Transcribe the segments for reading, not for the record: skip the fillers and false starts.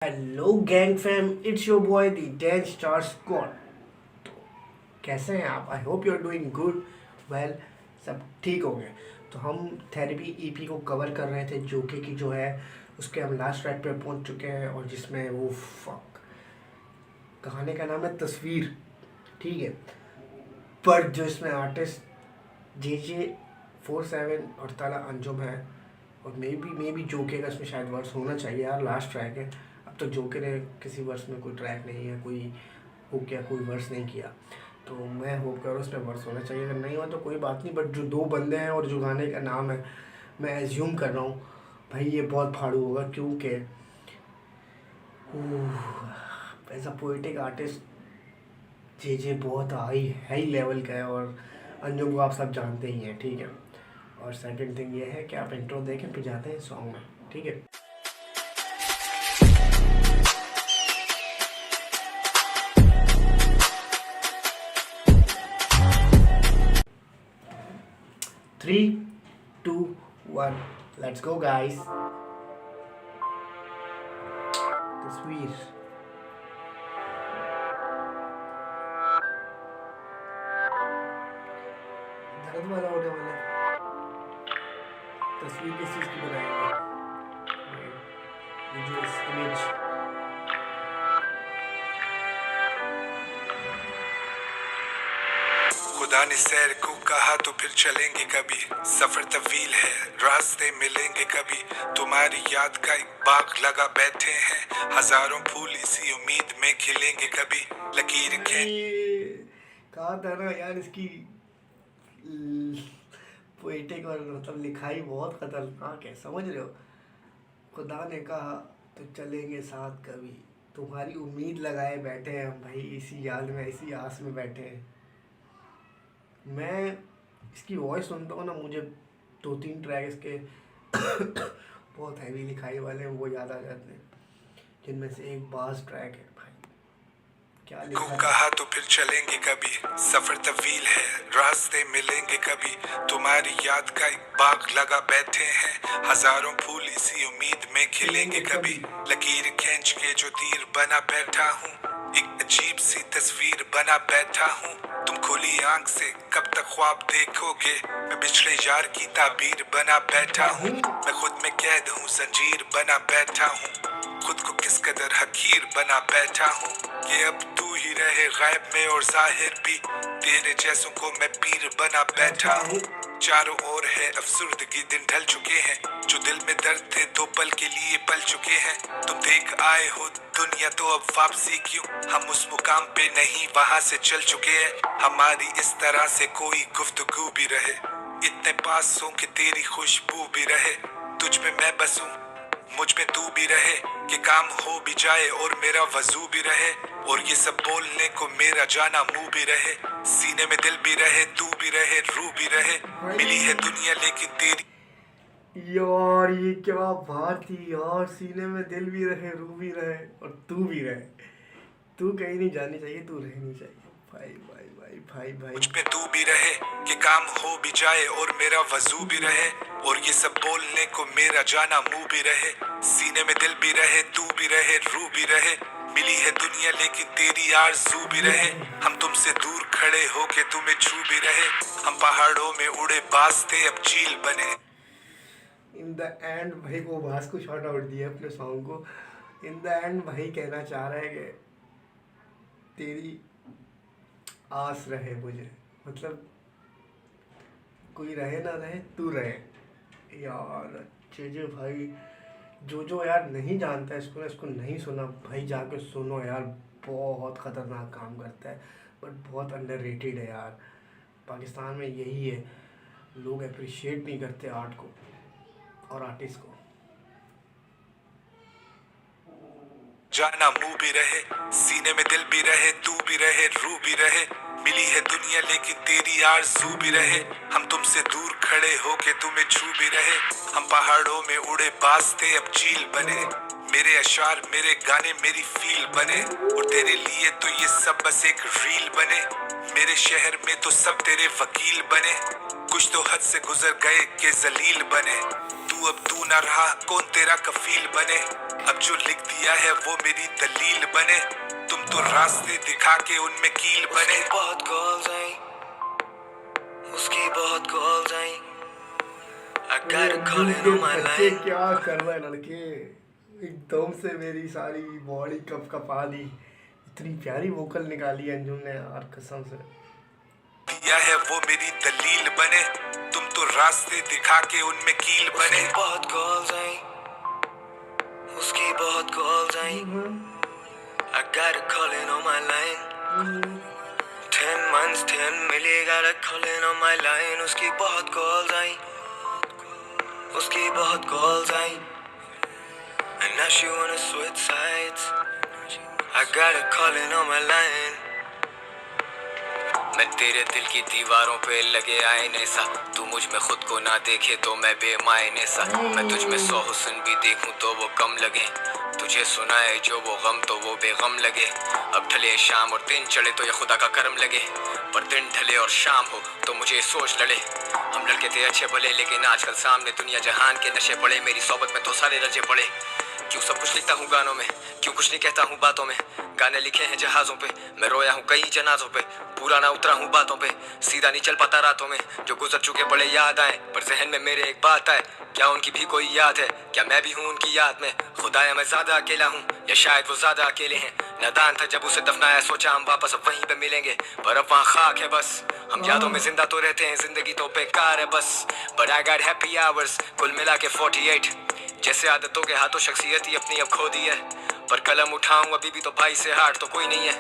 Hello gang fam, it's your boy the 10 star squad. तो कैसे हैं आप? I hope you are doing good. Well, सब ठीक हो गए। तो हम थेरेपी ईपी को कवर कर रहे थे, जो कि जो है उसके हम लास्ट ट्रैक पे पहुंच चुके हैं, और जिसमें वो फक कहानी का नाम है तस्वीर। ठीक है, पर जो इसमें आर्टिस्ट JJ47 और ताला अंजुम है, और मे बी जोके का इसमें शायद वर्स होना चाहिए यार। लास्ट ट्रैक है, अब तक जोके ने किसी वर्स में कोई ट्रैक नहीं है, कोई हो गया, कोई वर्स नहीं किया। तो मैं होप कर रहा हूँ उसमें वर्स होना चाहिए। अगर नहीं हुआ तो कोई बात नहीं, बट जो दो बंदे हैं और जो गाने का नाम है, मैं एज्यूम कर रहा हूँ भाई ये बहुत फाड़ू होगा, क्योंकि एज अ पोइटिक आर्टिस्ट जे बहुत हाई लेवल का है, और अंजुम को आप सब जानते ही हैं। ठीक है, और सेकंड थिंग ये है कि आप इंट्रो देखें फिर जाते हैं सॉन्ग में। ठीक है, 3, 2, 1, लेट्स गो गाइस। तस्वीर दर्द वाला होने वाला है। तस्वीर किस चीज़ की बनाएंगे? Visuals, image. खुदा ने सैर को कहा तो फिर चलेंगे कभी, सफर तवील है रास्ते मिलेंगे कभी। तुम्हारी याद का एक बाग लगा बैठे हैं, हजारों फूल इसी उम्मीद में खिलेंगे कभी। लकीर खींच कहा था ना यार, इसकी पोएटिक और मतलब लिखाई बहुत खतरनाक है, समझ रहे हो? खुदा ने कहा तो चलेंगे साथ कभी, तुम्हारी उम्मीद लगाए बैठे हैं हम भाई, इसी याद में इसी आस में बैठे हैं। मैं इसकी वॉइस सुनता हूँ ना, मुझे 2-3 ट्रैक इसके बहुत हैवी लिखाई वाले हैं वो याद आ जाते हैं, जिनमें से एक बास ट्रैक है भाई, क्या को लिखा है। कहा तो फिर चलेंगे कभी, सफर तवील है रास्ते मिलेंगे कभी। तुम्हारी याद का एक बाग लगा बैठे हैं, हजारों फूल इसी उम्मीद में खिलेंगे कभी। लकीर खींच के जो तीर बना बैठा हूँ, एक अजीब सी तस्वीर बना बैठा हूँ। तुम खुली आंख से कब तक ख्वाब देखोगे, मैं पिछले यार की ताबीर बना बैठा हूँ। मैं खुद में कैद हूँ, जंजीर बना बैठा हूँ, खुद को किस कदर हकीर बना बैठा हूँ कि अब तू ही रहे गायब में और जाहिर भी। तेरे जैसों को मैं पीर बना बैठा हूँ। चारों ओर है अफसुर्दगी, दिन ढल चुके हैं, जो दिल में दर्द थे 2 पल के लिए पल चुके हैं। तुम देख आए हो दुनिया तो अब वापसी क्यों, हम उस मुकाम पे नहीं वहां से चल चुके हैं। हमारी इस तरह से कोई गुफ्तगू भी रहे, इतने पास हो कि तेरी खुशबू भी रहे। तुझ में मैं बसूं, मुझ में तू भी रहे, कि काम हो भी जाए और मेरा वजू भी रहे, और ये सब बोलने को मेरा जाना मुंह भी रहे। सीने में दिल भी रहे, तू भी रहे, रूह भी रहे। मिली है दुनिया लेकिन तेरी यार ये क्या बात थी यार, सीने में दिल भी रहे, रूह भी रहे, और तू भी रहे। तू कहीं नहीं जानी चाहिए, तू रहनी चाहिए। भाई भाई भाई भाई भाई, मुझ में तू भी रहे, कि काम हो भी जाए और मेरा वजू भी रहे, और ये सब बोलने को मेरा जाना मुंह भी रहे। सीने में दिल भी रहे, तू भी रहे, रूह भी रहे। मिली है दुनिया लेकिन तेरी आरज़ू भी रहे। हम तुमसे दूर खड़े होके तुम्हें छू भी रहे, हम पहाड़ों में उड़े बाज थे अब चील बने। इन द एंड भाई वो भास को शॉर्ट आउट दिया अपने सॉन्ग को। इन द एंड भाई कहना चाह रहा है कि तेरी आस रहे मुझे, मतलब कोई रहे ना रहे, तू रहे। यार अच्छे जे भाई, जो यार नहीं जानता है इसको नहीं सुना भाई, जाके सुनो यार, बहुत ख़तरनाक काम करता है, बट बहुत अंडररेटेड है यार। पाकिस्तान में यही है, लोग अप्रिशिएट नहीं करते आर्ट को और आर्टिस्ट को। जाना मुंह भी रहे, सीने में दिल भी रहे, तू भी रहे, रूह भी रहे। मिली है दुनिया लेकिन तेरी आरज़ू भी रहे, हम तुमसे दूर खड़े होके तुम्हें छू भी रहे, हम पहाड़ों में उड़े बाज थे अब चील बने। मेरे अशार मेरे गाने मेरी फील बने, और तेरे लिए तो ये सब बस एक रील बने। मेरे शहर में तो सब तेरे वकील बने, कुछ तो हद से गुजर गए के जलील बने। तू जानू अब तू ना रहा, कौन तेरा कफील बने, अब जो लिख दिया है वो मेरी दलील बने, तुम तो रास्ते दिखा के उनमें कील बने। बहुत कॉल्स आई, उसकी बहुत calls I, I got a call in on my बच्चे line। क्या कर रहे हैं लड़के, एकदम से मेरी सारी बॉडी कपा दी। इतनी प्यारी वोकल निकाली अंजुम ने यार, कसम से। दिया है वो मेरी दलील बने, तुम तो रास्ते दिखा के उनमें कील बने। बहुत कॉल्स आई, उसकी बहुत calls I, I got a call in on my line। 10 months 10 मिली, got a call in on my line। उसकी बहुत कॉल्स आई, उसकी बहुत calls I, and now she wanna switch sides। I got a call in on my line। मैं तेरे दिल की दीवारों पे लगे आईने सा, तू मुझ में खुद को ना देखे तो मैं बेमायने सा, मैं तुझ में 100 हुस्न भी देखूं तो वो कम लगे, तुझे सुनाए जो वो गम तो वो बेगम लगे। अब ढले शाम और दिन चढ़े तो ये खुदा का करम लगे, पर दिन ढले और शाम हो तो मुझे सोच लड़े। हम लड़के थे अच्छे भले, लेकिन आजकल सामने दुनिया जहान के नशे पड़े, मेरी सोबत में तो सारे रजे पड़े। क्यों सब कुछ लिखता हूँ गानों में, क्यों कुछ नहीं कहता हूँ बातों में, गाने लिखे हैं जहाजों पे, मैं रोया हूँ कई जनाजों पे, पूरा ना उतरा हूँ बातों पे, सीधा नहीं चल पाता रातों में, जो गुजर चुके बड़े याद आए, पर जहन में मेरे एक बात आए, क्या उनकी भी कोई याद है, क्या मैं भी हूँ उनकी याद में, खुदाया मैं ज्यादा अकेला हूँ या शायद वो ज्यादा अकेले हैं। नादान था जब उसे दफनाया, सोचा हम वापस अब वहीं पे मिलेंगे, पर अब वहाँ खाक है बस। हम यादों में जिंदा तो रहते हैं, जिंदगी तो बेकार है बस। But I got happy hours, कुल मिला के 48, जैसे आदतों के हाथों शख्सियत ही अपनी अब खो दी है, पर कलम उठाऊं अभी भी तो भाई से हार तो कोई नहीं है।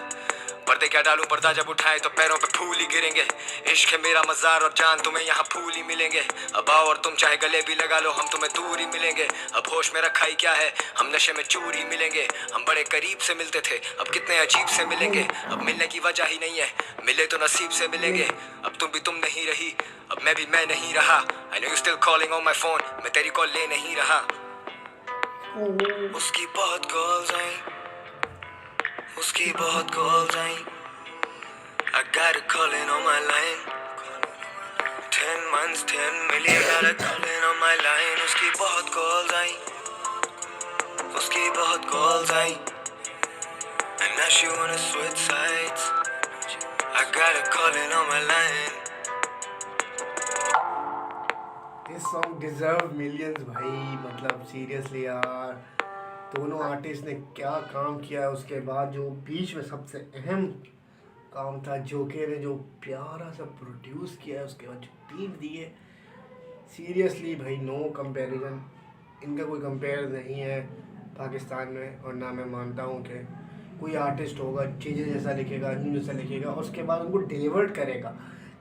पर्दे क्या डालूं, पर्दा जब उठाए तो पैरों पे फूल ही गिरेंगे, इश्क है मेरा मजार और जान तुम्हें यहाँ फूल ही मिलेंगे। अब आओ और तुम चाहे गले भी लगा लो, हम तुम्हें दूर ही मिलेंगे। अब होश में रखा ही क्या है, हम नशे में चूर ही मिलेंगे। हम बड़े करीब से मिलते थे, अब कितने अजीब से मिलेंगे, अब मिलने की वजह ही नहीं है, मिले तो नसीब से मिलेंगे। अब तुम भी तुम नहीं रही, अब मैं भी मैं नहीं रहा। I know you still calling on my phone, मैं तेरी कॉल ले नहीं रहा। उसकी बहुत कॉल्स आई, उसकी बहुत calls I, I got a call in on my line। 10 months 10 मिली, got a call in on my line। उसकी बहुत कॉल्स आई, उसकी बहुत calls I, and now she wanna switch sides। I got a call in on my line। This song deserve millions भाई, मतलब seriously यार, दोनों artist ने क्या काम किया है। उसके बाद जो बीच में सबसे अहम काम था, जोके ने जो प्यारा सा प्रोड्यूस किया है, उसके बाद जो बीट दिए, सीरियसली भाई नो कंपैरिजन, इनका कोई कंपेयर नहीं है पाकिस्तान में। और ना मैं मानता हूँ कि कोई आर्टिस्ट होगा चीज़ें जैसा लिखेगा, न्यू जैसा लिखेगा, उसके बाद उनको डिलीवर्ड करेगा।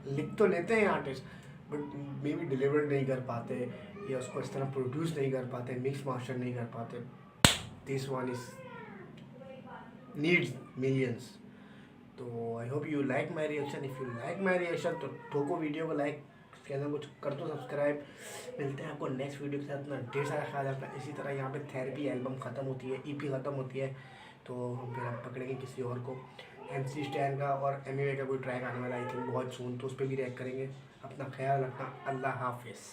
लिख तो लेते हैं artist, but may be delivered नहीं कर पाते, या उसको इस तरह प्रोड्यूस नहीं कर पाते, मिक्स मास्टर नहीं कर पाते। This one is needs millions. तो I hope you like my reaction. If you like my reaction तो ठोको वीडियो को लाइक, चैनल को कर दो सब्सक्राइब। मिलते हैं आपको नेक्स्ट वीडियो के साथ। अपना ढेर सारा ख्याल रखना। इसी तरह यहाँ पे थेरेपी एल्बम ख़त्म होती है, EP ख़त्म होती है, तो हम फिर आप पकड़ेंगे किसी और को। MC स्टैन का और MUA का कोई ट्रैक आने वाला आई थिंक बहुत सून, तो उस पर भी रिएक्ट करेंगे। अपना ख्याल रखना। अल्लाह हाफिज़।